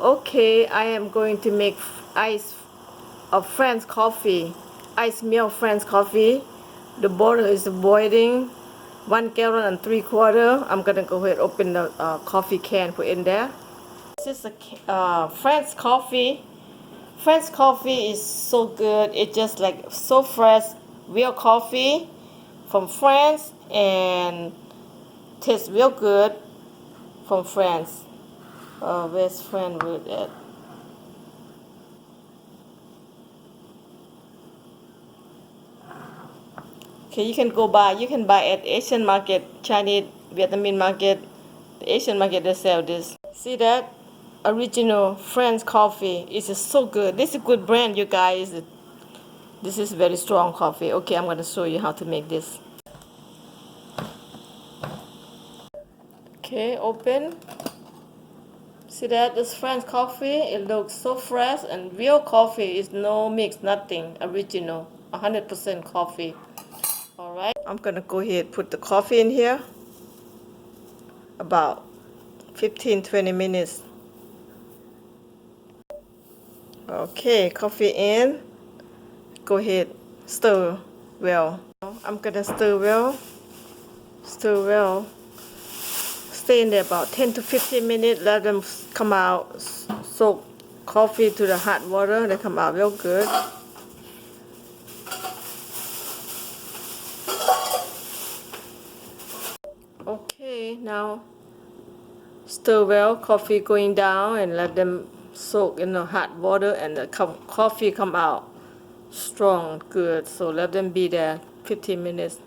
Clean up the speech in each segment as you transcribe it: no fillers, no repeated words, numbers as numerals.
Okay, I am going to make ice of French coffee, ice milk French coffee. The boiler is boiling, 1 gallon and 3/4. I'm gonna go ahead and open the coffee can, put in there. This is a French coffee. French coffee is so good. It's just like so fresh, real coffee from France, and tastes real good from France. Where's France with it? Okay, you can buy at Asian market, Chinese, Vietnamese market, the Asian market they sell this. See that? Original French coffee. It's just so good. This is a good brand, you guys. This is very strong coffee. Okay, I'm gonna show you how to make this. Okay, open. See that? This French coffee, it looks so fresh, and real coffee is no mix, nothing. Original, 100% coffee. Alright, I'm gonna go ahead put the coffee in here. About 15-20 minutes. Okay, coffee in. Go ahead, stir well. I'm gonna stir well. Stir well. Stay in there about 10 to 15 minutes. Let them come out. Soak coffee to the hot water. They come out real good. Okay, now stir well. Coffee going down, and let them soak in the hot water, and the coffee come out strong, good. So let them be there 15 minutes,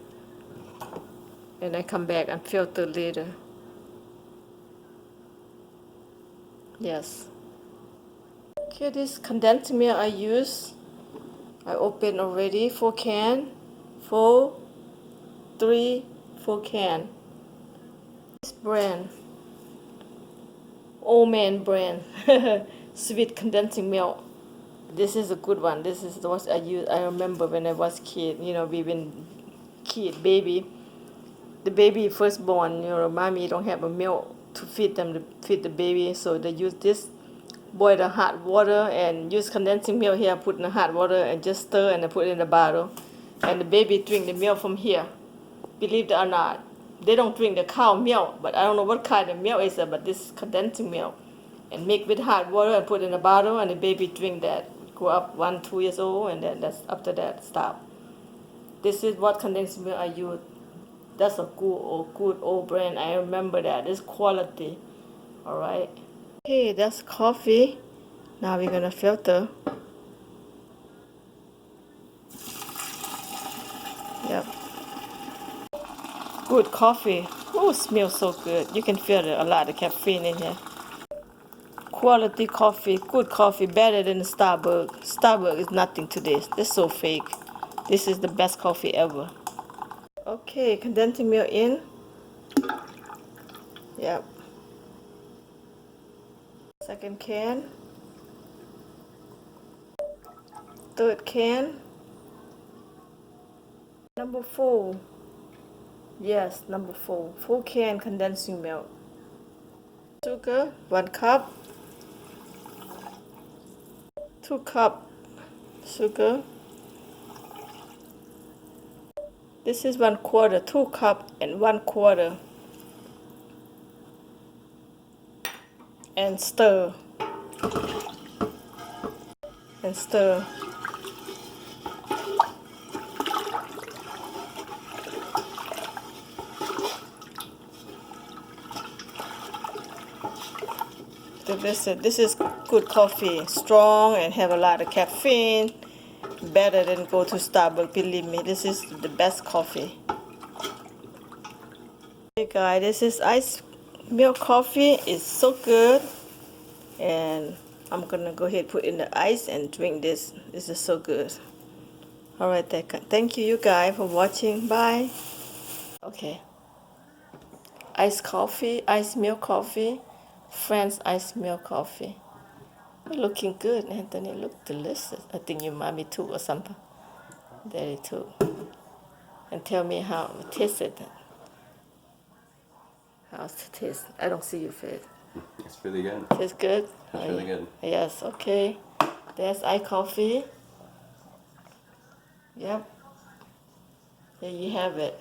and then come back and filter later. Yes. Okay, this condensed milk I use, I opened already 4 can, 4, 3, 4 can. This brand, old man brand, sweet condensing milk. This is a good one. This is what I use. I remember when I was kid. You know, we been kid baby. The baby first born. You know, mommy don't have a milk to feed them, to feed the baby, so they use this. Boil the hot water and use condensing milk here. Put in the hot water and just stir and then put it in the bottle. And the baby drink the milk from here. Believe it or not, they don't drink the cow milk, but I don't know what kind of milk is it. But this is condensing milk, and make with hot water and put in a bottle, and the baby drink that. Go up 1-2 years old, and then that's after that stop. This is what condensed milk I use. That's a good old brand. I remember that. It's quality. All right. Okay, that's coffee. Now we're gonna filter. Yep. Good coffee. Oh, smells so good. You can feel a lot of caffeine in here. Quality coffee, good coffee, better than Starbucks. Starbucks is nothing to this. This is so fake. This is the best coffee ever. Okay, condensing milk in. Yep. Second can. Third can. Number 4. Yes, number 4. 4 can condensing milk. Sugar, 1 cup. 2 cup sugar. This is 1/4, 2 cup and 1/4. And stir. And stir. This is good coffee, strong and have a lot of caffeine. Better than go to Starbucks, believe me. This is the best coffee. Hey guys, this is ice milk coffee. It's so good, and I'm gonna go ahead and put in the ice and drink this. This is so good. All right, thank you guys for watching. Bye. Okay. Iced coffee, ice milk coffee, French ice milk coffee. You're looking good, Anthony. Look delicious. I think your mommy took or something. Daddy took. And tell me how it tasted. How's it taste? I don't see your face. It's really good. Tastes good? It's really good. Yes, okay. There's iCoffee. Yep. There you have it.